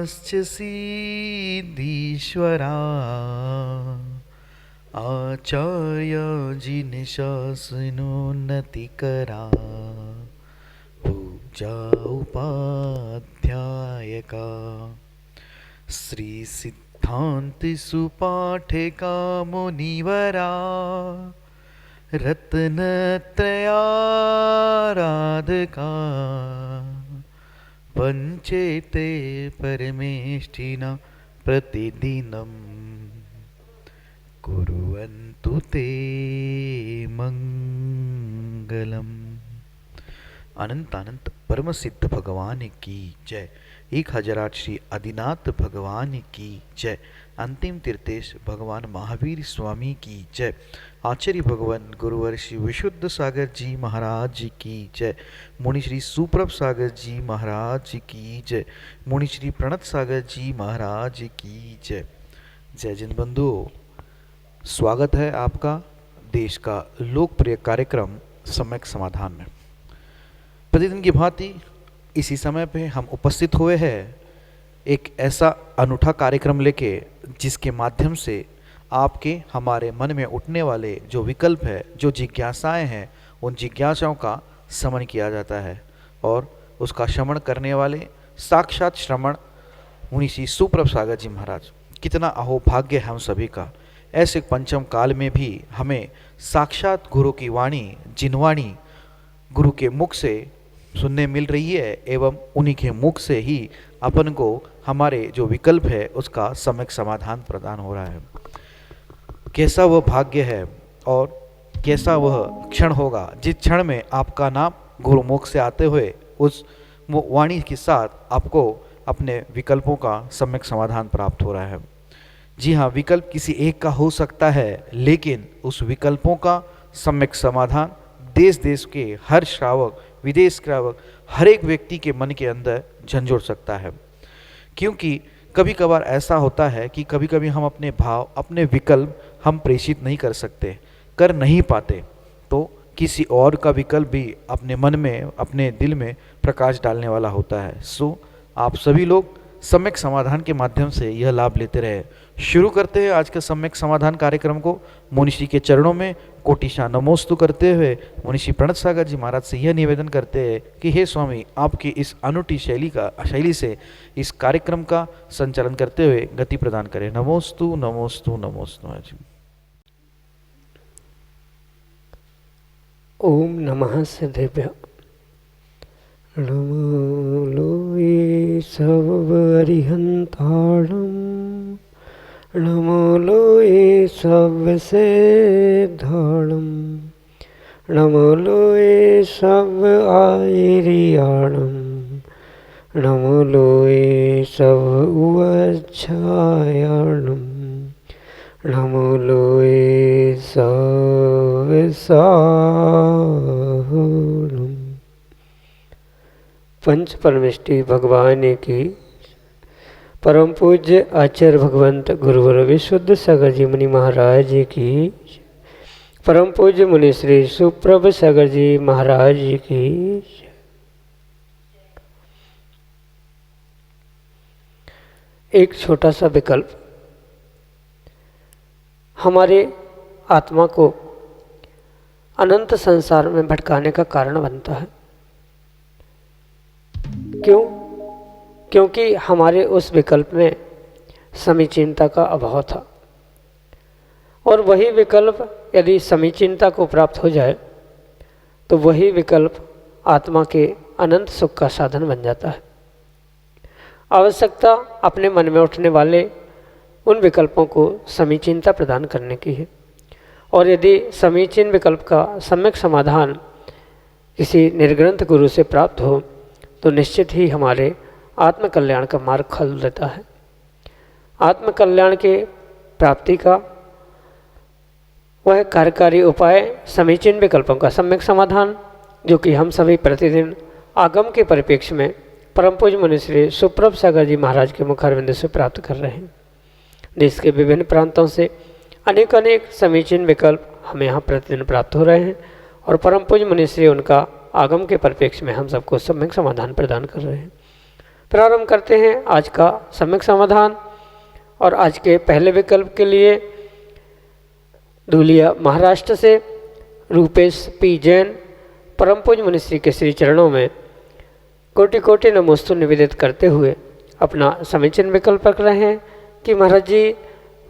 सिद्धिश्च सिद्धीश्वरा आचार्य जिनशासनोन्नतिकरा पूजा उपाध्यायका श्री सिद्धांत सुपाठिका मुनिवरा रत्नत्रयाराधका पंचेते परमेष्ठिना प्रतिदिनं कुर्वन्तु ते मंगलम। अनंत अनंत परम सिद्ध भगवान की जय। 1008 श्री आदिनाथ भगवान की जय। अंतिम तीर्थेश भगवान महावीर स्वामी की जय। आचार्य भगवान गुरुवर श्री विशुद्ध सागर जी महाराज की जय। मुनि श्री सुप्रभ सागर जी महाराज की जय। मुनि श्री प्रणत सागर जी महाराज की जय। जय जिन बंधुओं, स्वागत है आपका देश का लोकप्रिय कार्यक्रम सम्यक समाधान में। प्रतिदिन की भांति इसी समय पे हम उपस्थित हुए हैं एक ऐसा अनूठा कार्यक्रम लेके जिसके माध्यम से आपके हमारे मन में उठने वाले जो विकल्प है, जो जिज्ञासाएं हैं, उन जिज्ञासाओं का शमन किया जाता है और उसका शमन करने वाले साक्षात श्रमण मुनि श्री सुप्रभ सागर जी महाराज। कितना अहोभाग्य है हम सभी का। ऐसे पंचम काल में भी हमें साक्षात गुरु की वाणी, जिनवाणी गुरु के मुख से सुनने मिल रही है एवं उन्हीं के मुख से ही अपन को हमारे जो विकल्प है उसका सम्यक समाधान प्रदान हो रहा है। कैसा वह भाग्य है और कैसा वह क्षण होगा जिस क्षण में आपका नाम गुरुमुख से आते हुए उस वाणी के साथ आपको अपने विकल्पों का सम्यक समाधान प्राप्त हो रहा है। जी हाँ, विकल्प किसी एक का हो सकता है, लेकिन उस विकल्पों का सम्यक समाधान देश देश के हर श्रावक, विदेश श्रावक, हर एक व्यक्ति के मन के अंदर झंझोड़ सकता है। क्योंकि कभी कभार ऐसा होता है कि कभी कभी हम अपने भाव, अपने विकल्प हम प्रेषित नहीं कर सकते, कर नहीं पाते, तो किसी और का विकल्प भी अपने मन में, अपने दिल में प्रकाश डालने वाला होता है। सो आप सभी लोग सम्यक समाधान के माध्यम से यह लाभ लेते रहे। शुरू करते हैं आज का सम्यक समाधान कार्यक्रम को। मुनिश्री के चरणों में कोटिशा नमोस्तु करते हुए मुनिश्री प्रणत सागर जी महाराज से यह निवेदन करते हैं कि हे स्वामी, आपकी इस अनूठी शैली से इस कार्यक्रम का संचालन करते हुए गति प्रदान करें। नमोस्तु नमोस्तु नमोस्तु। जी ओम नमः सिद्धेभ्य। नमो लोये सर्वरिहंताणं, नमो लोये सर्वसिद्धाणं, नमो लोये सर्व आयर्याणं, नमो लोये सर्व उवच्छायाणं, नमो लोये सर्वसाहुणं। पंच परमेष्टि भगवान की परम पूज्य आचार्य भगवंत गुरुवर विशुद्ध सागर जी मुनि महाराज जी की, परम पूज्य मुनि श्री सुप्रभ सागर जी महाराज जी की। एक छोटा सा विकल्प हमारे आत्मा को अनंत संसार में भटकाने का कारण बनता है। क्यों? क्योंकि हमारे उस विकल्प में समीचीनता का अभाव था, और वही विकल्प यदि समीचीनता को प्राप्त हो जाए तो वही विकल्प आत्मा के अनंत सुख का साधन बन जाता है। आवश्यकता अपने मन में उठने वाले उन विकल्पों को समीचीनता प्रदान करने की है, और यदि समीचीन विकल्प का सम्यक समाधान किसी निर्ग्रंथ गुरु से प्राप्त हो तो निश्चित ही हमारे आत्मकल्याण का मार्ग खोल देता है। आत्मकल्याण के प्राप्ति का वह कार्यकारी उपाय समीचीन विकल्पों का सम्यक समाधान, जो कि हम सभी प्रतिदिन आगम के परिप्रेक्ष्य में परम पूज्य मुनि श्री सुप्रभ सागर जी महाराज के मुखारविंद से प्राप्त कर रहे हैं। देश के विभिन्न प्रांतों से अनेक समीचीन विकल्प हमें यहाँ प्रतिदिन प्राप्त हो रहे हैं, और परम पूज्य मुनि श्री उनका आगम के परिप्रेक्ष्य में हम सबको सम्यक समाधान प्रदान कर रहे हैं। प्रारंभ करते हैं आज का सम्यक समाधान। और आज के पहले विकल्प के लिए धूलिया महाराष्ट्र से रूपेश पी जैन परम पूज्य मुनिश्री के श्री चरणों में कोटि कोटि नमोस्तु निवेदित करते हुए अपना समीचीन विकल्प रख रहे हैं कि महाराज जी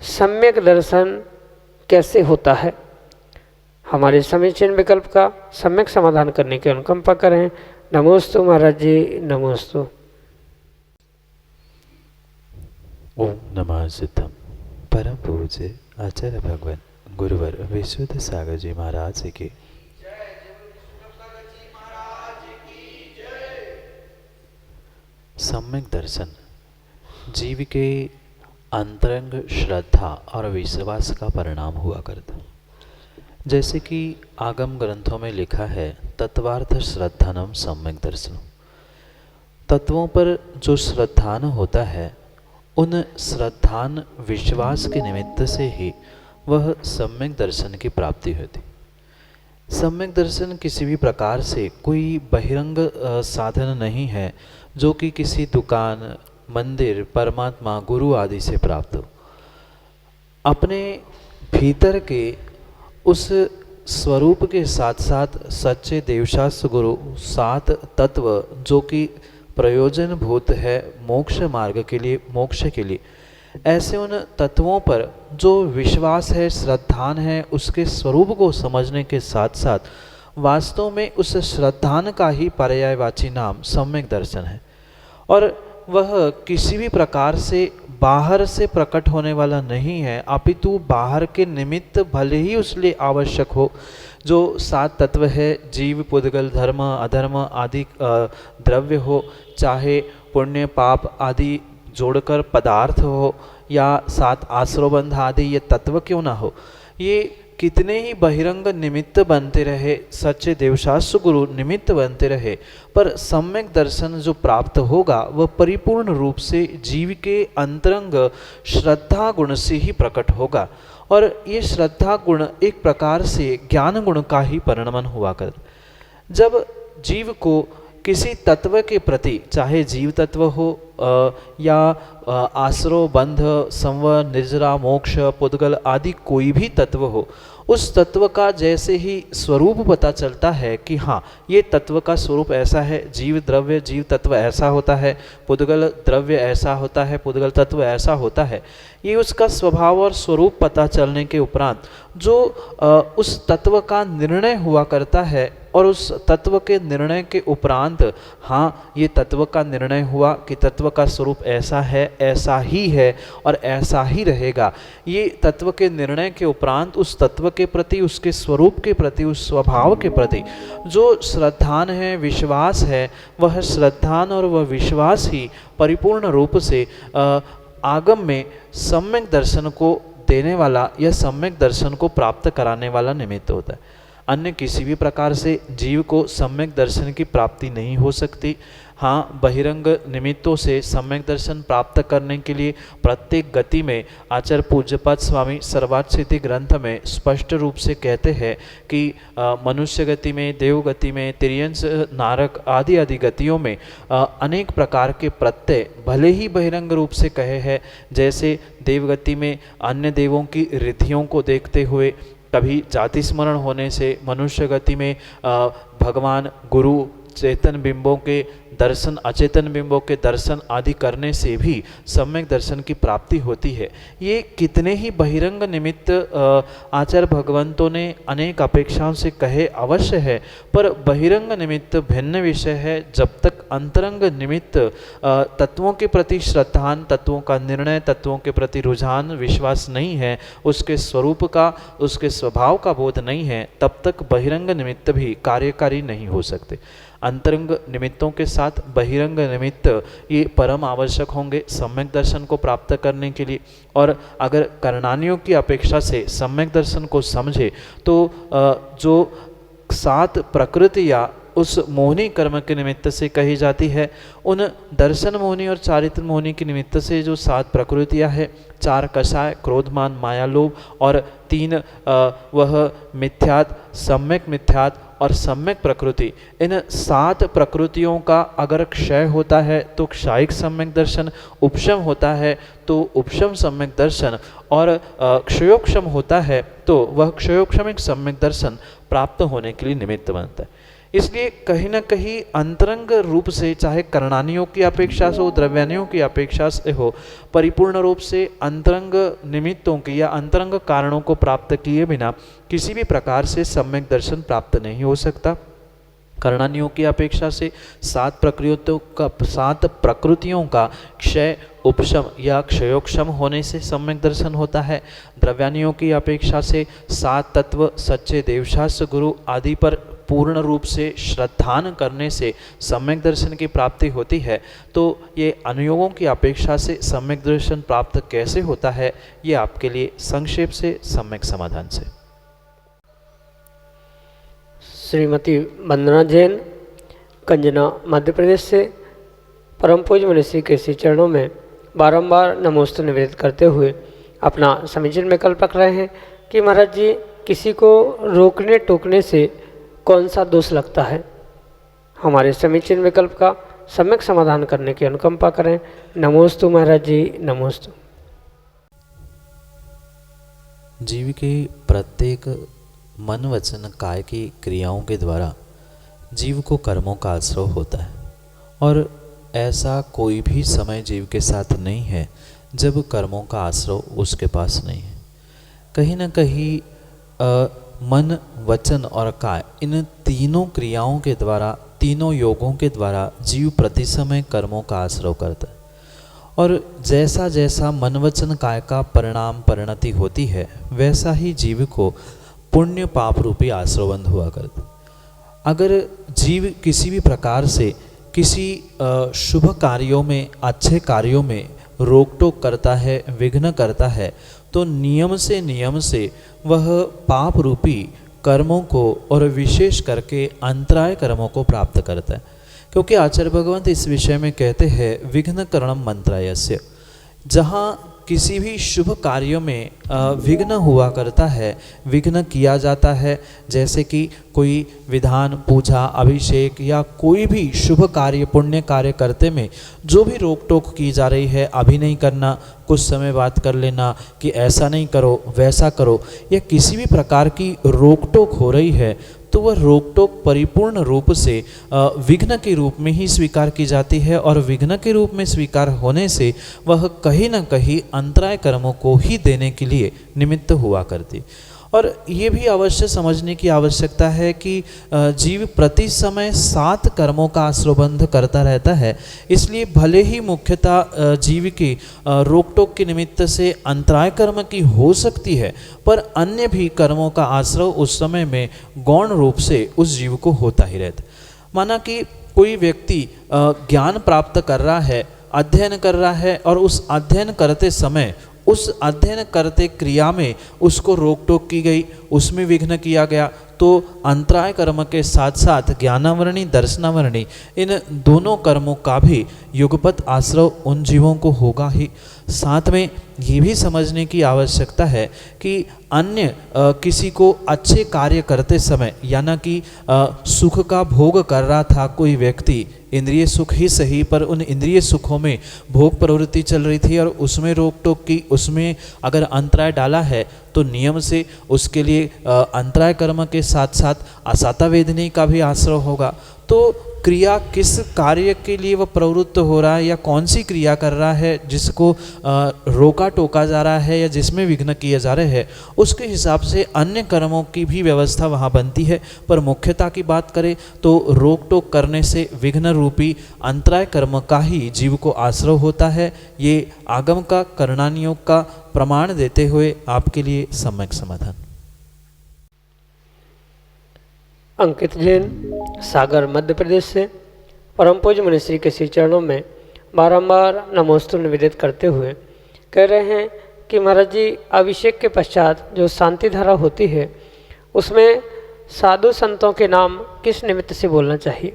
सम्यक दर्शन कैसे होता है। हमारे समीचीन विकल्प का सम्यक समाधान करने की अनुकंपा करें। नमोस्तु महाराज जी, नमोस्तु। ओम नमः सिद्धम। परम पूज्य आचार्य भगवान गुरुवर विशुद्ध सागर जी महाराज की सम्यक दर्शन जीव के अंतरंग श्रद्धा और विश्वास का परिणाम हुआ करता। जैसे कि आगम ग्रंथों में लिखा है, तत्वार्थ श्रद्धानम सम्यक दर्शन। तत्वों पर जो श्रद्धान होता है, उन श्रद्धान विश्वास के निमित्त से ही वह सम्यक दर्शन की प्राप्ति होती। सम्यक दर्शन किसी भी प्रकार से कोई बहिरंग साधन नहीं है जो कि किसी दुकान, मंदिर, परमात्मा, गुरु आदि से प्राप्त हो। अपने भीतर के उस स्वरूप के साथ साथ सच्चे देवशास्त्र गुरु, सात तत्व जो कि प्रयोजन भूत है मोक्ष मार्ग के लिए, मोक्ष के लिए, ऐसे उन तत्वों पर जो विश्वास है, श्रद्धान है, उसके स्वरूप को समझने के साथ साथ वास्तव में उस श्रद्धान का ही पर्यायवाची नाम सम्यक दर्शन है। और वह किसी भी प्रकार से बाहर से प्रकट होने वाला नहीं है, अपितु बाहर के निमित्त भले ही उसलिए आवश्यक हो। जो सात तत्व है, जीव, पुद्गल, धर्म, अधर्म आदि द्रव्य हो, चाहे पुण्य पाप आदि जोड़कर पदार्थ हो, या सात आश्रवबंध आदि ये तत्व क्यों ना हो, ये कितने ही बहिरंग निमित्त बनते रहे, सच्चे देवशास्त्र गुरु निमित्त बनते रहे, पर सम्यक दर्शन जो प्राप्त होगा वह परिपूर्ण रूप से जीव के अंतरंग श्रद्धा गुण से ही प्रकट होगा। और ये श्रद्धा गुण एक प्रकार से ज्ञान गुण का ही परिणमन हुआ कर। जब जीव को किसी तत्व के प्रति, चाहे जीव तत्व हो या आश्रव, बंध, संवर, निर्जरा, मोक्ष, पुद्गल आदि कोई भी तत्व हो, उस तत्व का जैसे ही स्वरूप पता चलता है कि हाँ ये तत्व का स्वरूप ऐसा है, जीव द्रव्य, जीव तत्व ऐसा होता है, पुद्गल द्रव्य ऐसा होता है, पुद्गल तत्व ऐसा होता है, ये उसका स्वभाव और स्वरूप पता चलने के उपरांत जो उस तत्व का निर्णय हुआ करता है, और उस तत्व के निर्णय के उपरांत हाँ ये तत्व का निर्णय हुआ कि तत्व का स्वरूप ऐसा है, ऐसा ही है और ऐसा ही रहेगा। ये तत्व के निर्णय के उपरांत उस तत्व के प्रति, उसके स्वरूप के प्रति, उस स्वभाव के प्रति जो श्रद्धान है, विश्वास है, वह श्रद्धान और वह विश्वास ही परिपूर्ण रूप से आगम में सम्यक दर्शन को देने वाला या सम्यक दर्शन को प्राप्त कराने वाला निमित्त होता है। अन्य किसी भी प्रकार से जीव को सम्यक दर्शन की प्राप्ति नहीं हो सकती। हाँ, बहिरंग निमित्तों से सम्यक दर्शन प्राप्त करने के लिए प्रत्येक गति में आचार्य पूज्यपाद स्वामी सर्वार्थ सिद्धि ग्रंथ में स्पष्ट रूप से कहते हैं कि मनुष्य गति में, देव गति में, तिर्यंश, नारक आदि आदि गतियों में अनेक प्रकार के प्रत्यय भले ही बहिरंग रूप से कहे हैं। जैसे देवगति में अन्य देवों की रिद्धियों को देखते हुए, कभी जाति स्मरण होने से, मनुष्य गति में भगवान गुरु चेतन बिंबों के दर्शन, अचेतन बिंबों के दर्शन आदि करने से भी सम्यक दर्शन की प्राप्ति होती है। ये कितने ही बहिरंग निमित्त आचार्य भगवंतों ने अनेक अपेक्षाओं से कहे अवश्य है, पर बहिरंग निमित्त भिन्न विषय है। जब तक अंतरंग निमित्त तत्वों के प्रति श्रद्धान, तत्वों का निर्णय, तत्वों के प्रति रुझान, विश्वास नहीं है, उसके स्वरूप का, उसके स्वभाव का बोध नहीं है, तब तक बहिरंग निमित्त भी कार्यकारी नहीं हो सकते। अंतरंग निमित्तों के साथ बहिरंग निमित्त ये परम आवश्यक होंगे सम्यक दर्शन को प्राप्त करने के लिए। और अगर करणानियों की अपेक्षा से सम्यक दर्शन को समझे तो जो सात प्रकृतियाँ उस मोहिनी कर्म के निमित्त से कही जाती है, उन दर्शन मोहिनी और चारित्र मोहिनी के निमित्त से जो सात प्रकृतियाँ है, चार कषाय, क्रोधमान, माया, लोभ, और तीन वह मिथ्यात, सम्यक मिथ्यात और सम्यक प्रकृति, इन 7 प्रकृतियों का अगर क्षय होता है तो क्षायिक सम्यक दर्शन, उपशम होता है तो उपशम सम्यक दर्शन, और क्षयोक्षम होता है तो वह क्षयोक्षमिक सम्यक दर्शन प्राप्त होने के लिए निमित्त बनता है। इसलिए कहीं ना कहीं अंतरंग रूप से, चाहे करणानियों की अपेक्षा से हो, द्रव्यानियों की अपेक्षा से हो, परिपूर्ण रूप से अंतरंग निमित्तों की या अंतरंग कारणों को प्राप्त किए बिना किसी भी प्रकार से सम्यक दर्शन प्राप्त नहीं हो सकता। करणानियों की अपेक्षा से 7 प्रकृतियों का क्षय, उपशम या क्षयोक्षम होने से सम्यक दर्शन होता है। द्रव्यानियों की अपेक्षा से 7 तत्व सच्चे देवशास्त्र गुरु आदि पर पूर्ण रूप से श्रद्धान करने से सम्यक दर्शन की प्राप्ति होती है। तो ये अनुयोगों की अपेक्षा से सम्यक दर्शन प्राप्त कैसे होता है, ये आपके लिए संक्षेप से सम्यक समाधान से। श्रीमती वंदना जैन, कंजना, मध्य प्रदेश से परम पूज्य मनीषी के श्री चरणों में बारंबार नमोस्तु निवेदित करते हुए अपना समीचीन विकल्प रख रहे हैं कि महाराज जी, किसी को रोकने टोकने से कौन सा दोष लगता है। हमारे समीचीन विकल्प का सम्यक समाधान करने की अनुकंपा करें। नमोस्तु महाराज जी, नमोस्तु। जीव के प्रत्येक मन वचन काय की क्रियाओं के द्वारा जीव को कर्मों का आश्रय होता है, और ऐसा कोई भी समय जीव के साथ नहीं है जब कर्मों का आश्रय उसके पास नहीं है। कहीं ना कहीं मन, वचन और काय, इन तीनों क्रियाओं के द्वारा, तीनों योगों के द्वारा जीव प्रति समय कर्मों का आश्रय करता है। और जैसा जैसा मन, वचन, काय का परिणाम परिणति होती है, वैसा ही जीव को पुण्य पाप रूपी आश्रयबंध हुआ करता। अगर जीव किसी भी प्रकार से किसी शुभ कार्यों में, अच्छे कार्यों में रोक टोक करता है, विघ्न करता है, तो नियम से वह पाप रूपी कर्मों को और विशेष करके अंतराय कर्मों को प्राप्त करता है। क्योंकि आचार्य भगवंत इस विषय में कहते हैं विघ्न करणम मंत्रायस्य। जहाँ किसी भी शुभ कार्यों में विघ्न हुआ करता है, विघ्न किया जाता है, जैसे कि कोई विधान, पूजा, अभिषेक या कोई भी शुभ कार्य, पुण्य कार्य करते में जो भी रोक टोक की जा रही है, अभी नहीं करना, कुछ समय बात कर लेना, कि ऐसा नहीं करो, वैसा करो, या किसी भी प्रकार की रोक टोक हो रही है, तो वह रोक टोक परिपूर्ण रूप से विघ्न के रूप में ही स्वीकार की जाती है। और विघ्न के रूप में स्वीकार होने से वह कहीं न कहीं अंतराय कर्मों को ही देने के लिए निमित्त हुआ करती। और ये भी अवश्य समझने की आवश्यकता है कि जीव प्रति समय 7 कर्मों का आश्रयबंध करता रहता है। इसलिए भले ही मुख्यतः जीव की रोक टोक के निमित्त से अंतराय कर्म की हो सकती है, पर अन्य भी कर्मों का आश्रय उस समय में गौण रूप से उस जीव को होता ही रहता। माना कि कोई व्यक्ति ज्ञान प्राप्त कर रहा है, अध्ययन कर रहा है, और उस अध्ययन करते समय उस अध्ययन करते क्रिया में उसको रोक टोक की गई, उसमें विघ्न किया गया, तो अंतराय कर्म के साथ साथ ज्ञानावरणी, दर्शनावरणी, इन दोनों कर्मों का भी युगपत आश्रय उन जीवों को होगा ही। साथ में ये भी समझने की आवश्यकता है कि अन्य किसी को अच्छे कार्य करते समय, यानी कि सुख का भोग कर रहा था कोई व्यक्ति, इंद्रिय सुख ही सही, पर उन इंद्रिय सुखों में भोग प्रवृत्ति चल रही थी और उसमें रोक टोक की, उसमें अगर अंतराय डाला है तो नियम से उसके लिए अंतराय कर्म के साथ साथ असाता वेदनी का भी आश्रय होगा। तो क्रिया किस कार्य के लिए वह प्रवृत्त हो रहा है, या कौन सी क्रिया कर रहा है जिसको रोका टोका जा रहा है या जिसमें विघ्न किए जा रहे हैं, उसके हिसाब से अन्य कर्मों की भी व्यवस्था वहाँ बनती है। पर मुख्यता की बात करें तो रोक टोक करने से विघ्न रूपी अंतराय कर्म का ही जीव को आश्रय होता है। ये आगम का, करणानियोग का प्रमाण देते हुए आपके लिए सम्यक समाधान। अंकित जैन, सागर, मध्य प्रदेश से परम पूज्य मनीषी के श्री चरणों में बारंबार नमोस्तु निवेदित करते हुए कह रहे हैं कि महाराज जी, अभिषेक के पश्चात जो शांति धारा होती है उसमें साधु संतों के नाम किस निमित्त से बोलना चाहिए,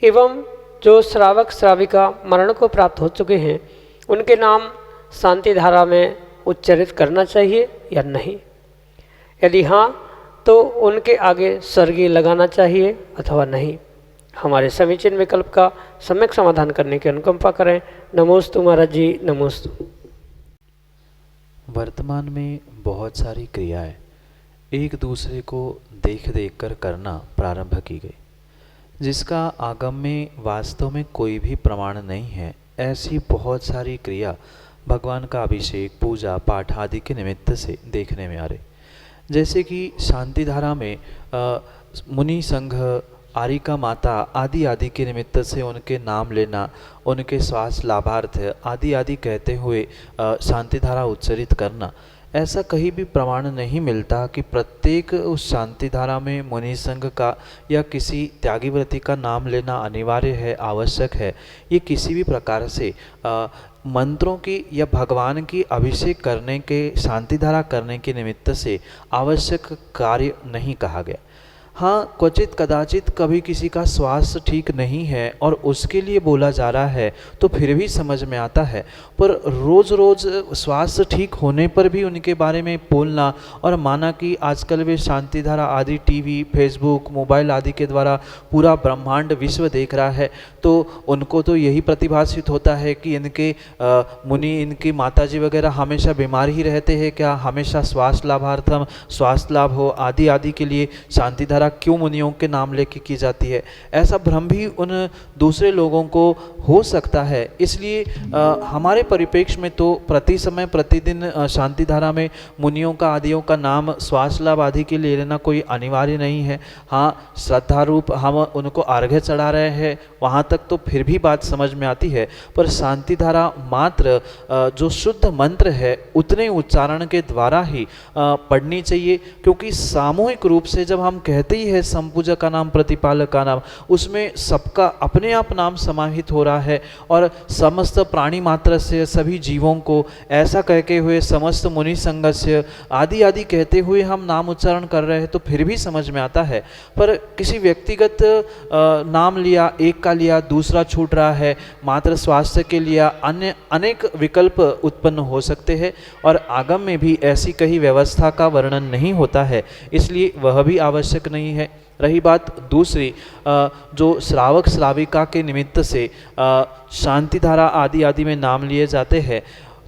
एवं जो श्रावक श्राविका मरण को प्राप्त हो चुके हैं उनके नाम शांति धारा में उच्चारित करना चाहिए या नहीं। यदि हाँ, तो उनके आगे स्वर्गीय लगाना चाहिए अथवा नहीं। हमारे समीचीन विकल्प का सम्यक समाधान करने की अनुकंपा करें। नमोस्तु महाराज जी, नमोस्तु। वर्तमान में बहुत सारी क्रियाएं एक दूसरे को देख देख कर करना प्रारंभ की गई, जिसका आगम में वास्तव में कोई भी प्रमाण नहीं है। ऐसी बहुत सारी क्रिया भगवान का अभिषेक, पूजा पाठ आदि के निमित्त से देखने में आ रही। जैसे कि शांति धारा में मुनि संघ, आरिका माता आदि आदि के निमित्त से उनके नाम लेना, उनके स्वास्थ्य लाभार्थ आदि आदि कहते हुए शांति धारा उच्चरित करना, ऐसा कहीं भी प्रमाण नहीं मिलता कि प्रत्येक उस शांति धारा में मुनि संघ का या किसी त्यागी व्रति का नाम लेना अनिवार्य है, आवश्यक है। ये किसी भी प्रकार से मंत्रों की या भगवान की अभिषेक करने के, शांति धारा करने के निमित्त से आवश्यक कार्य नहीं कहा गया। हाँ, क्वचित कदाचित कभी किसी का स्वास्थ्य ठीक नहीं है और उसके लिए बोला जा रहा है तो फिर भी समझ में आता है, पर रोज़ रोज़ स्वास्थ्य ठीक होने पर भी उनके बारे में बोलना और माना कि आजकल वे शांति धारा आदि टीवी, फेसबुक, मोबाइल आदि के द्वारा पूरा ब्रह्मांड विश्व देख रहा है, तो उनको तो यही प्रतिभाषित होता है कि इनके मुनि, इनकी माताजी वगैरह हमेशा बीमार ही रहते हैं क्या, हमेशा स्वास्थ्य लाभार्थम, स्वास्थ्य लाभ हो आदि आदि के लिए शांति धारा क्यों मुनियों के नाम लेके की जाती है। ऐसा भ्रम भी उन दूसरे लोगों को हो सकता है। इसलिए हमारे परिप्रेक्ष्य में तो प्रति समय प्रतिदिन शांति धारा में मुनियों का, आदियों का नाम स्वास्थ्य लाभ आदि के लिए लेना कोई अनिवार्य नहीं है। हाँ, श्रद्धा रूप हम उनको अर्घ्य चढ़ा रहे हैं, वहाँ तक तो फिर भी बात समझ में आती है, पर शांति धारा मात्र जो शुद्ध मंत्र है उतने उच्चारण के द्वारा ही पढ़नी चाहिए, क्योंकि सामूहिक रूप से जब हम कहते ही है संपूजक का नाम, प्रतिपालक का नाम, उसमें सबका अपने आप नाम समाहित हो रहा है और समस्त प्राणी मात्र से सभी जीवों को ऐसा कहते हुए समस्त मुनि संगस्य आदि आदि कहते हुए हम नाम उच्चारण कर रहे हैं तो फिर भी समझ में आता है। पर किसी व्यक्तिगत नाम लिया, एक का लिया, दूसरा छूट रहा है, मात्र स्वास्थ्य के लिया, अन्य अनेक विकल्प उत्पन्न हो सकते हैं और आगम में भी ऐसी कहीं व्यवस्था का वर्णन नहीं होता है, इसलिए वह भी आवश्यक नहीं है। रही बात दूसरी, जो श्रावक श्राविका के निमित्त से शांति धारा आदि आदि में नाम लिए जाते हैं,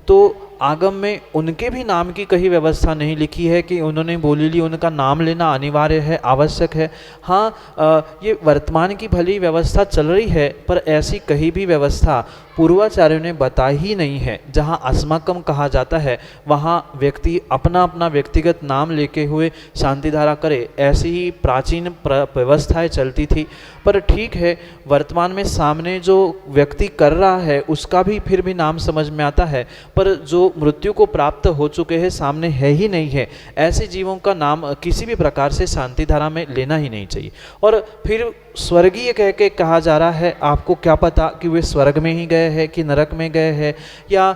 तो आगम में उनके भी नाम की कहीं व्यवस्था नहीं लिखी है कि उन्होंने बोली ली, उनका नाम लेना अनिवार्य है, आवश्यक है। हाँ, ये वर्तमान की भली व्यवस्था चल रही है, पर ऐसी कहीं भी व्यवस्था पूर्वाचार्यों ने बताई ही नहीं है। जहाँ अस्माकम कहा जाता है वहाँ व्यक्ति अपना अपना व्यक्तिगत नाम लेके हुए शांति धारा करे, ऐसी ही प्राचीन व्यवस्थाएं चलती थी। पर ठीक है, वर्तमान में सामने जो व्यक्ति कर रहा है उसका भी फिर भी नाम समझ में आता है, पर जो मृत्यु को प्राप्त हो चुके हैं सामने है ही नहीं है, ऐसे जीवों का नाम किसी भी प्रकार से शांति धारा में लेना ही नहीं चाहिए। और फिर स्वर्गीय कह के कहा जा रहा है, आपको क्या पता कि वे स्वर्ग में ही गए हैं कि नरक में गए हैं, या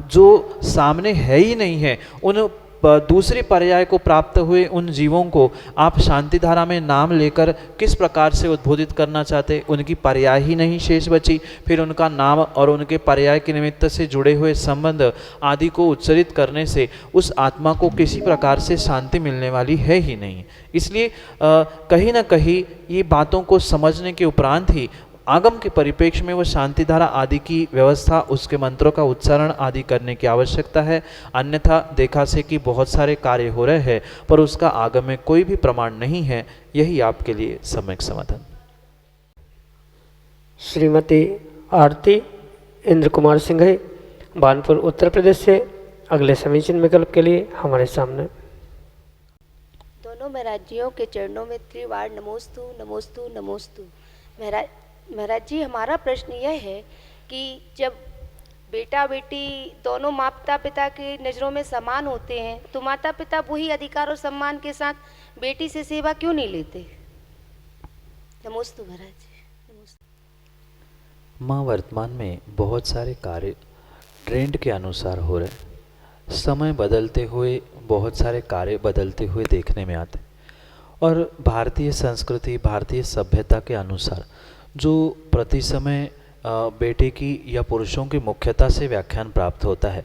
जो सामने है ही नहीं है उन दूसरे पर्याय को प्राप्त हुए उन जीवों को आप शांति धारा में नाम लेकर किस प्रकार से उद्बोधित करना चाहते, उनकी पर्याय ही नहीं शेष बची। फिर उनका नाम और उनके पर्याय के निमित्त से जुड़े हुए संबंध आदि को उच्चरित करने से उस आत्मा को किसी प्रकार से शांति मिलने वाली है ही नहीं। इसलिए कहीं ना कहीं ये बातों को समझने के उपरांत ही आगम के परिप्रेक्ष्य में वह शांति धारा आदि की व्यवस्था, उसके मंत्रों का उच्चारण आदि करने की आवश्यकता है। अन्यथा देखा से कि बहुत सारे कार्य हो रहे हैं पर उसका आगम में कोई भी प्रमाण नहीं है। यही आपके लिए सम्यक समाधान। श्रीमती आरती इंद्र कुमार सिंघई, बानपुर उत्तर प्रदेश से अगले समीचीन विकल्प के लिए हमारे सामने। दोनों महाराजियों के चरणों में त्रिवार नमोस्तु नमोस्तु नमोस्तु। महाराज जी, हमारा प्रश्न यह है कि जब बेटा बेटी दोनों माता पिता की नज़रों में समान होते हैं तो माता पिता वही अधिकार और सम्मान के साथ बेटी से सेवा क्यों नहीं लेते? नमोस्तु महाराज जी, नमोस्तु। माँ, वर्तमान में बहुत सारे कार्य ट्रेंड के अनुसार हो रहे, समय बदलते हुए बहुत सारे कार्य बदलते हुए देखने में आते, और भारतीय संस्कृति, भारतीय सभ्यता के अनुसार जो प्रति समय बेटे की या पुरुषों की मुख्यता से व्याख्यान प्राप्त होता है,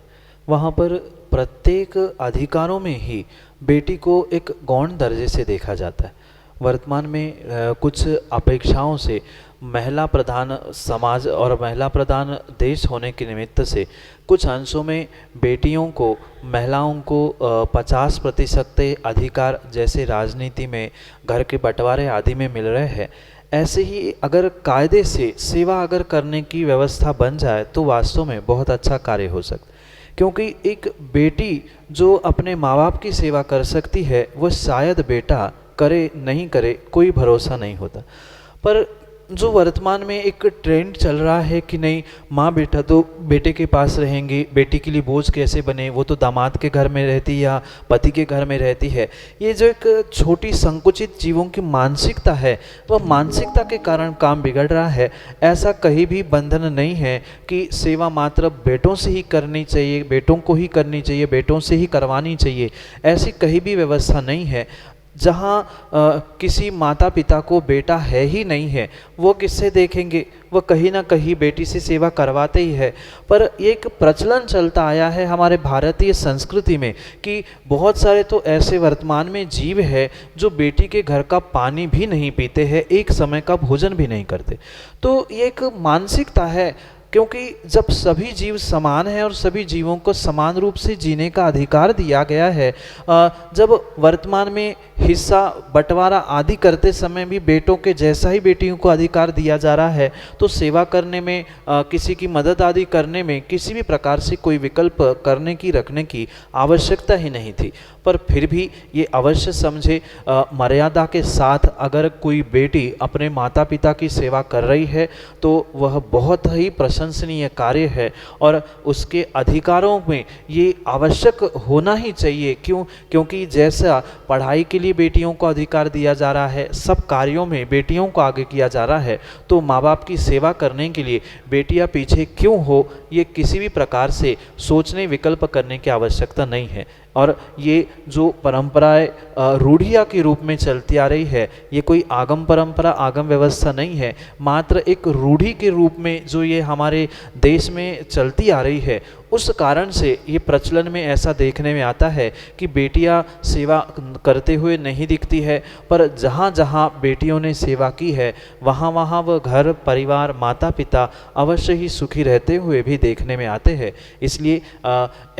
वहाँ पर प्रत्येक अधिकारों में ही बेटी को एक गौण दर्जे से देखा जाता है। वर्तमान में कुछ अपेक्षाओं से महिला प्रधान समाज और महिला प्रधान देश होने के निमित्त से कुछ अंशों में बेटियों को, महिलाओं को 50% अधिकार जैसे राजनीति में, घर के बंटवारे आदि में मिल रहे हैं। ऐसे ही अगर कायदे से सेवा अगर करने की व्यवस्था बन जाए तो वास्तव में बहुत अच्छा कार्य हो सकता है। क्योंकि एक बेटी जो अपने माँ बाप की सेवा कर सकती है, वह शायद बेटा करे नहीं करे, कोई भरोसा नहीं होता। पर जो वर्तमान में एक ट्रेंड चल रहा है कि नहीं, माँ बेटा तो बेटे के पास रहेंगे, बेटी के लिए बोझ कैसे बने, वो तो दामाद के घर में रहती है या पति के घर में रहती है। ये जो एक छोटी संकुचित जीवों की मानसिकता है, वह मानसिकता के कारण काम बिगड़ रहा है। ऐसा कहीं भी बंधन नहीं है कि सेवा मात्र बेटों से ही करनी चाहिए, बेटों को ही करनी चाहिए, बेटों से ही करवानी चाहिए, ऐसी कहीं भी व्यवस्था नहीं है। जहाँ किसी माता पिता को बेटा है ही नहीं है, वो किससे देखेंगे, वह कहीं ना कहीं बेटी से सेवा करवाते ही है। पर एक प्रचलन चलता आया है हमारे भारतीय संस्कृति में कि बहुत सारे तो ऐसे वर्तमान में जीव है जो बेटी के घर का पानी भी नहीं पीते हैं, एक समय का भोजन भी नहीं करते। तो ये एक मानसिकता है, क्योंकि जब सभी जीव समान हैं और सभी जीवों को समान रूप से जीने का अधिकार दिया गया है, जब वर्तमान में हिस्सा बंटवारा आदि करते समय भी बेटों के जैसा ही बेटियों को अधिकार दिया जा रहा है, तो सेवा करने में, किसी की मदद आदि करने में किसी भी प्रकार से कोई विकल्प करने की रखने की आवश्यकता ही नहीं थी। पर फिर भी ये अवश्य समझे, मर्यादा के साथ अगर कोई बेटी अपने माता पिता की सेवा कर रही है तो वह बहुत ही प्रशंसनीय कार्य है और उसके अधिकारों में ये आवश्यक होना ही चाहिए। क्यों? क्योंकि जैसा पढ़ाई के लिए बेटियों को अधिकार दिया जा रहा है, सब कार्यों में बेटियों को आगे किया जा रहा है, तो माँ बाप की सेवा करने के लिए बेटियाँ पीछे क्यों हो, ये किसी भी प्रकार से सोचने विकल्प करने की आवश्यकता नहीं है। और ये जो परंपराएं रूढ़िया के रूप में चलती आ रही है, ये कोई आगम परंपरा, आगम व्यवस्था नहीं है, मात्र एक रूढ़ी के रूप में जो ये हमारे देश में चलती आ रही है, उस कारण से ये प्रचलन में ऐसा देखने में आता है कि बेटियां सेवा करते हुए नहीं दिखती है। पर जहाँ जहाँ बेटियों ने सेवा की है, वहाँ वहाँ वह घर परिवार माता पिता अवश्य ही सुखी रहते हुए भी देखने में आते हैं। इसलिए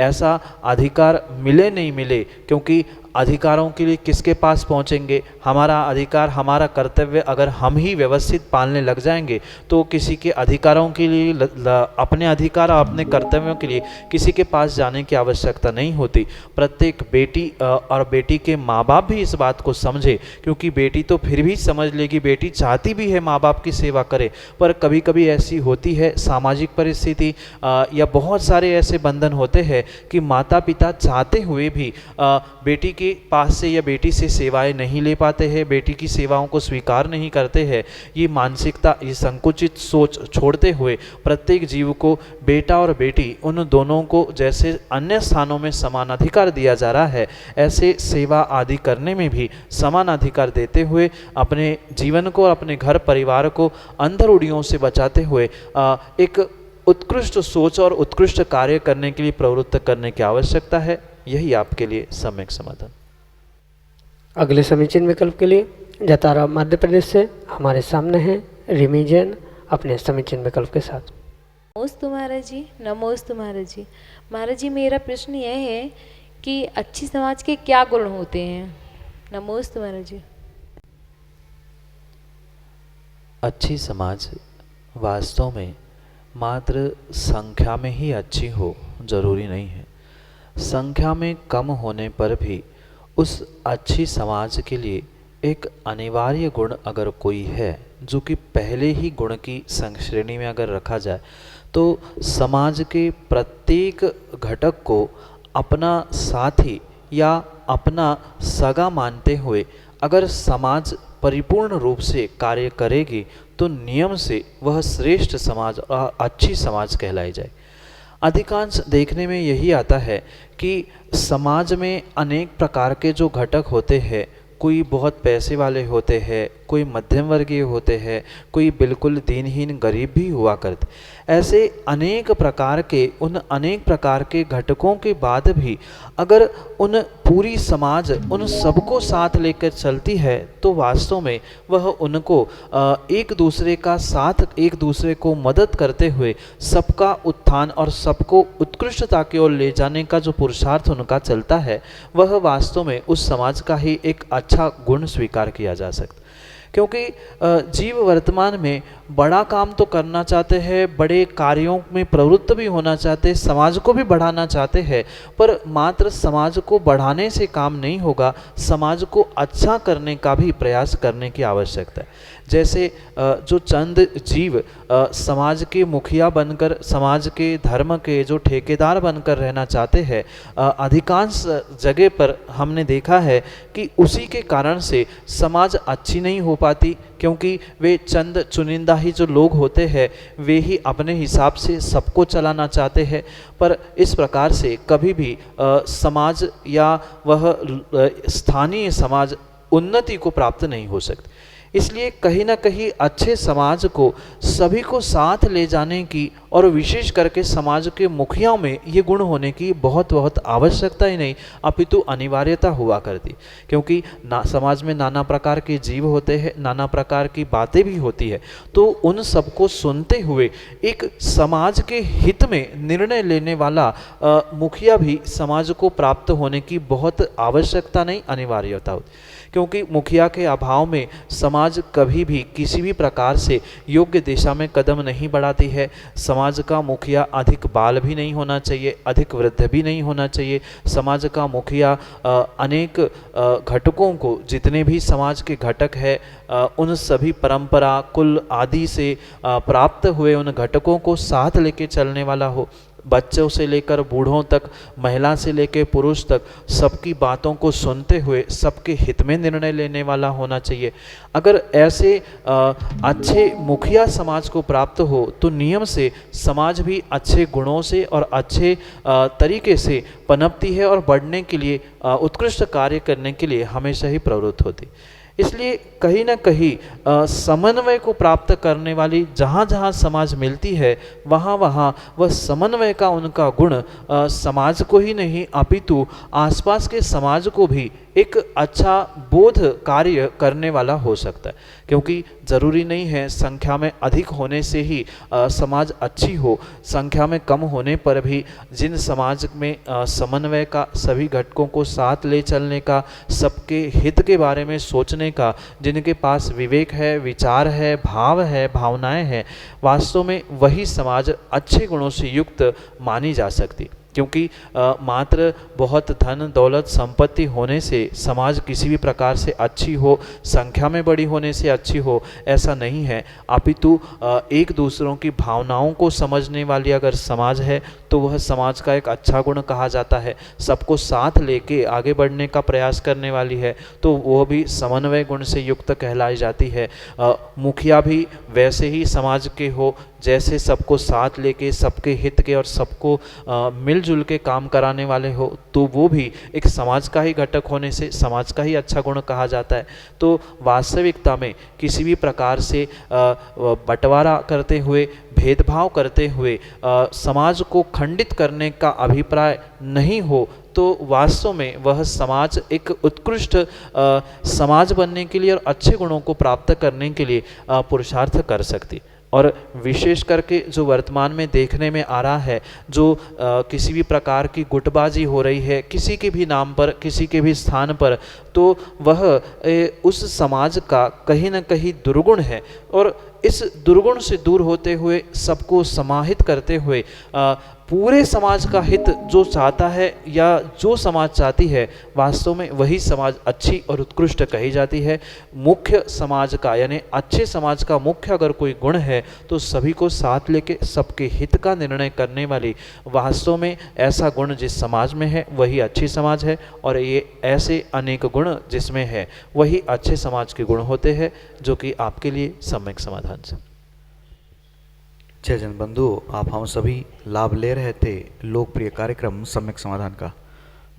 ऐसा अधिकार मिले नहीं मिले, क्योंकि अधिकारों के लिए किसके पास पहुंचेंगे? हमारा अधिकार, हमारा कर्तव्य अगर हम ही व्यवस्थित पालने लग जाएंगे तो किसी के अधिकारों के लिए, अपने अधिकार और अपने कर्तव्यों के लिए किसी के पास जाने की आवश्यकता नहीं होती। प्रत्येक बेटी और बेटी के माँ बाप भी इस बात को समझे, क्योंकि बेटी तो फिर भी समझ लेगी, बेटी चाहती भी है माँ बाप की सेवा करे, पर कभी कभी ऐसी होती है सामाजिक परिस्थिति या बहुत सारे ऐसे बंधन होते हैं कि माता पिता चाहते हुए भी बेटी के पास से या बेटी से सेवाएं नहीं ले पाते हैं, बेटी की सेवाओं को स्वीकार नहीं करते हैं। ये मानसिकता, ये संकुचित सोच छोड़ते हुए प्रत्येक जीव को, बेटा और बेटी उन दोनों को जैसे अन्य स्थानों में समान अधिकार दिया जा रहा है, ऐसे सेवा आदि करने में भी समान अधिकार देते हुए अपने जीवन को और अपने घर परिवार को अंधरूढ़ियों से बचाते हुए एक उत्कृष्ट सोच और उत्कृष्ट कार्य करने के लिए प्रवृत्त करने की आवश्यकता है। यही आपके लिए सम्यक समाधान। अगले समीचीन विकल्प के लिए जतारा मध्य प्रदेश से हमारे सामने हैं रिमी जैन अपने समीचीन विकल्प के साथ। नमोस्तु महाराज जी। नमोस्तु महाराज जी। महाराज जी, मेरा प्रश्न यह है कि अच्छी समाज के क्या गुण होते हैं? नमोस्तु महाराज जी। अच्छी समाज वास्तव में मात्र संख्या में ही अच्छी हो जरूरी नहीं है। संख्या में कम होने पर भी उस अच्छी समाज के लिए एक अनिवार्य गुण अगर कोई है, जो कि पहले ही गुण की श्रेणी में अगर रखा जाए, तो समाज के प्रत्येक घटक को अपना साथी या अपना सगा मानते हुए अगर समाज परिपूर्ण रूप से कार्य करेगी तो नियम से वह श्रेष्ठ समाज और अच्छी समाज कहलाई जाए। अधिकांश देखने में यही आता है कि समाज में अनेक प्रकार के जो घटक होते हैं, कोई बहुत पैसे वाले होते हैं, कोई मध्यम वर्गीय होते हैं, कोई बिल्कुल दीनहीन गरीब भी हुआ करते। ऐसे अनेक प्रकार के घटकों के बाद भी अगर उन पूरी समाज उन सबको साथ लेकर चलती है तो वास्तव में वह उनको एक दूसरे का साथ, एक दूसरे को मदद करते हुए सबका उत्थान और सबको उत्कृष्टता की ओर ले जाने का जो पुरुषार्थ उनका चलता है, वह वास्तव में उस समाज का ही एक अच्छा गुण स्वीकार किया जा सकता। क्योंकि जीव वर्तमान में बड़ा काम तो करना चाहते हैं, बड़े कार्यों में प्रवृत्त भी होना चाहते हैं, समाज को भी बढ़ाना चाहते हैं, पर मात्र समाज को बढ़ाने से काम नहीं होगा, समाज को अच्छा करने का भी प्रयास करने की आवश्यकता है। जैसे जो चंद जीव समाज के मुखिया बनकर, समाज के धर्म के जो ठेकेदार बनकर रहना चाहते हैं, अधिकांश जगह पर हमने देखा है कि उसी के कारण से समाज अच्छी नहीं हो पाती, क्योंकि वे चंद चुनिंदा ही जो लोग होते हैं वे ही अपने हिसाब से सबको चलाना चाहते हैं। पर इस प्रकार से कभी भी समाज या वह स्थानीय समाज उन्नति को प्राप्त नहीं हो सकती। इसलिए कहीं ना कहीं अच्छे समाज को सभी को साथ ले जाने की और विशेष करके समाज के मुखियाओं में ये गुण होने की बहुत आवश्यकता ही नहीं अपितु अनिवार्यता हुआ करती। क्योंकि समाज में नाना प्रकार के जीव होते हैं, नाना प्रकार की बातें भी होती है, तो उन सबको सुनते हुए एक समाज के हित में निर्णय लेने वाला मुखिया भी समाज को प्राप्त होने की बहुत आवश्यकता नहीं, अनिवार्यता होती। क्योंकि मुखिया के अभाव में समाज कभी भी किसी भी प्रकार से योग्य दिशा में कदम नहीं बढ़ाती है। समाज का मुखिया अधिक बाल भी नहीं होना चाहिए, अधिक वृद्ध भी नहीं होना चाहिए। समाज का मुखिया अनेक घटकों को, जितने भी समाज के घटक है, उन सभी परंपरा कुल आदि से प्राप्त हुए उन घटकों को साथ लेके चलने वाला हो। बच्चों से लेकर बूढ़ों तक, महिला से लेकर पुरुष तक, सबकी बातों को सुनते हुए सबके हित में निर्णय लेने वाला होना चाहिए। अगर ऐसे अच्छे मुखिया समाज को प्राप्त हो तो नियम से समाज भी अच्छे गुणों से और अच्छे तरीके से पनपती है और बढ़ने के लिए, उत्कृष्ट कार्य करने के लिए हमेशा ही प्रवृत्त होती। इसलिए कहीं ना कहीं समन्वय को प्राप्त करने वाली जहाँ जहाँ समाज मिलती है, वहाँ वहाँ वह समन्वय का उनका गुण समाज को ही नहीं अपितु आसपास के समाज को भी एक अच्छा बोध कार्य करने वाला हो सकता है। क्योंकि ज़रूरी नहीं है संख्या में अधिक होने से ही समाज अच्छी हो। संख्या में कम होने पर भी जिन समाज में समन्वय का, सभी घटकों को साथ ले चलने का, सबके हित के बारे में सोचने का, जिनके पास विवेक है, विचार है, भाव है, भावनाएं हैं, वास्तव में वही समाज अच्छे गुणों से युक्त मानी जा सकती। क्योंकि मात्र बहुत धन दौलत संपत्ति होने से समाज किसी भी प्रकार से अच्छी हो, संख्या में बड़ी होने से अच्छी हो, ऐसा नहीं है। अपितु एक दूसरों की भावनाओं को समझने वाली अगर समाज है तो वह समाज का एक अच्छा गुण कहा जाता है। सबको साथ लेके आगे बढ़ने का प्रयास करने वाली है तो वह भी समन्वय गुण से युक्त कहलाई जाती है। मुखिया भी वैसे ही समाज के हो जैसे सबको साथ लेके, सबके हित के और सबको मिलजुल के काम कराने वाले हो, तो वो भी एक समाज का ही घटक होने से समाज का ही अच्छा गुण कहा जाता है। तो वास्तविकता में किसी भी प्रकार से बंटवारा करते हुए, भेदभाव करते हुए समाज को खंडित करने का अभिप्राय नहीं हो तो वास्तव में वह समाज एक उत्कृष्ट समाज बनने के लिए और अच्छे गुणों को प्राप्त करने के लिए पुरुषार्थ कर सकती। और विशेष करके जो वर्तमान में देखने में आ रहा है, जो किसी भी प्रकार की गुटबाजी हो रही है किसी के भी नाम पर, किसी के भी स्थान पर, तो वह उस समाज का कहीं ना कहीं दुर्गुण है। और इस दुर्गुण से दूर होते हुए, सबको समाहित करते हुए, पूरे समाज का हित जो चाहता है या जो समाज चाहती है, वास्तव में वही समाज अच्छी और उत्कृष्ट कही जाती है। मुख्य समाज का यानी अच्छे समाज का मुख्य अगर कोई गुण है तो सभी को साथ लेके सबके हित का निर्णय करने वाली, वास्तव में ऐसा गुण जिस समाज में है वही अच्छी समाज है। और ये ऐसे अनेक गुण जिसमें है वही अच्छे समाज के गुण होते हैं, जो कि आपके लिए सम्यक समाधान से। जय जन बंधु, आप हम सभी लाभ ले रहे थे लोकप्रिय कार्यक्रम सम्यक समाधान का।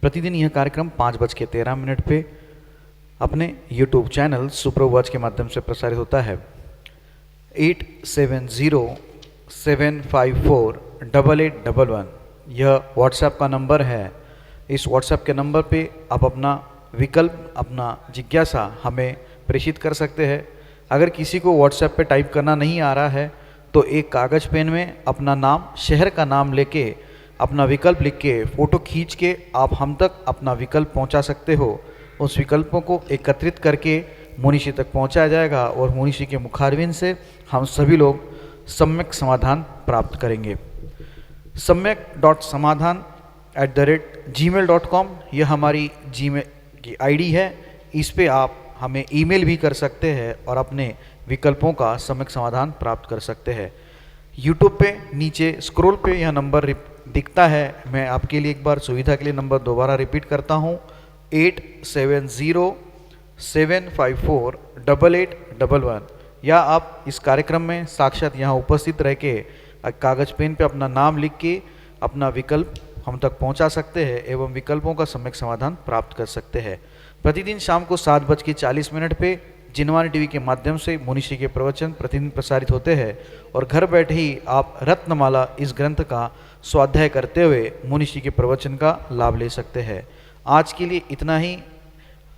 प्रतिदिन यह कार्यक्रम 5:13 पे अपने YouTube चैनल सुप्रभात के माध्यम से प्रसारित होता है। 870 87548811 यह व्हाट्सएप का नंबर है। इस व्हाट्सएप के नंबर पे आप अपना विकल्प, अपना जिज्ञासा हमें प्रेषित कर सकते हैं। अगर किसी को व्हाट्सएप पे टाइप करना नहीं आ रहा है तो एक कागज़ पेन में अपना नाम, शहर का नाम लेके अपना विकल्प लिख के फ़ोटो खींच के आप हम तक अपना विकल्प पहुंचा सकते हो। उस विकल्पों को एकत्रित करके मुनीषी तक पहुंचाया जाएगा और मुनीषी के मुखारविंद से हम सभी लोग सम्यक समाधान प्राप्त करेंगे। samyak.samadhan@gmail.com यह हमारी जीमेल की आईडी है। इस पे आप हमें ईमेल भी कर सकते हैं और अपने विकल्पों का सम्यक समाधान प्राप्त कर सकते हैं। यूट्यूब पे नीचे स्क्रॉल पे यह नंबर दिखता है। मैं आपके लिए एक बार सुविधा के लिए नंबर दोबारा रिपीट करता हूँ, 8707548811, या आप इस कार्यक्रम में साक्षात यहाँ उपस्थित रह के कागज़ पेन पे अपना नाम लिख के अपना विकल्प हम तक पहुँचा सकते हैं एवं विकल्पों का सम्यक समाधान प्राप्त कर सकते हैं। प्रतिदिन शाम को 7:40 पे जिनवानी टीवी के माध्यम से मुनीषी के प्रवचन प्रतिदिन प्रसारित होते हैं और घर बैठे ही आप रत्नमाला इस ग्रंथ का स्वाध्याय करते हुए मुनीषी के प्रवचन का लाभ ले सकते हैं। आज के लिए इतना ही।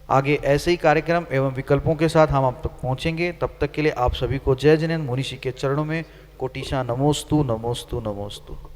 आगे ऐसे ही कार्यक्रम एवं विकल्पों के साथ हम आप तक पहुँचेंगे। तब तक के लिए आप सभी को जय जिनेंद्र। मुनीषी के चरणों में कोटिशा नमोस्तु नमोस्तु नमोस्तु।